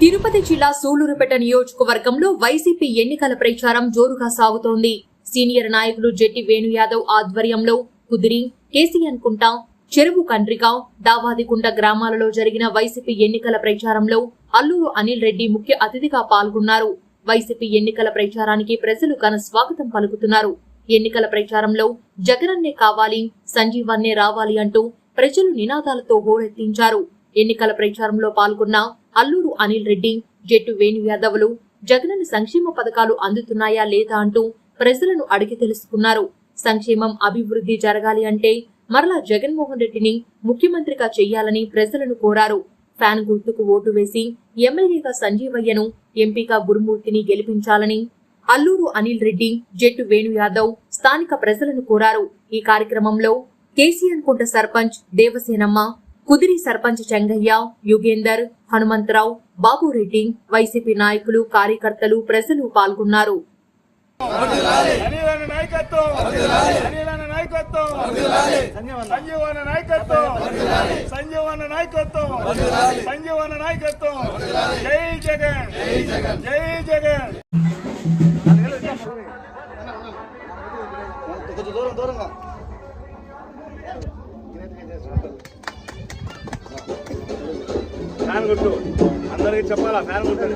తిరుపతి జిల్లా సూళ్లూరుపేట నియోజకవర్గంలో వైసీపీ ఎన్నికల ప్రచారం జోరుగా సాగుతోంది. సీనియర్ నాయకులు జెట్టి వేణుయాదవ్ ఆధ్వర్యంలో కుదిరి, కేసీఎన్ కుంట, చెరువు కండ్రిగా, దావాదికుంట గ్రామాలలో జరిగిన వైసీపీ ఎన్నికల ప్రచారంలో అల్లూరు అనిల్ రెడ్డి ముఖ్య అతిథిగా పాల్గొన్నారు. వైసీపీ ఎన్నికల ప్రచారానికి ప్రజలు ఘన స్వాగతం పలుకుతున్నారు. ఎన్నికల ప్రచారంలో జగనన్నే కావాలి, సంజీవన్నే రావాలి అంటూ ప్రజలు నినాదాలతో హోరెత్తించారు. ఎన్నికల ప్రచారంలో పాల్గొన్న అల్లూరు అనిల్ రెడ్డి, జెట్టు వేణుయాదవ్లు జగనన్న సంక్షేమ పథకాలు అందుతున్నాయా లేదా అంటూ ప్రజలను అడిగి తెలుసుకున్నారు. సంక్షేమం, అభివృద్ధి జరగాలి అంటే మరలా జగన్మోహన్ రెడ్డిని ముఖ్యమంత్రిగా చెయ్యాలని ప్రజలను కోరారు. ఫ్యాన్ గుర్తుకు ఓటు వేసి ఎమ్మెల్యేగా సంజీవయ్యను, ఎంపీగా గురుమూర్తిని గెలిపించాలని అల్లూరు అనిల్ రెడ్డి, జెట్టు వేణుయాదవ్ స్థానిక ప్రజలను కోరారు. ఈ కార్యక్రమంలో కేసీఎన్ కుంట సర్పంచ్ దేవసేనమ్మ, కుదిరి సర్పంచ్ చెంగయ్య, యుగేందర్, హనుమంతరావు, బాబురెడ్డి, వైసీపీ నాయకులు, కార్యకర్తలు, ప్రజలు పాల్గొన్నారు. ఫ్యాన్ గుర్తు అందరికి చెప్పాలా? ఫ్యాన్ గుర్తు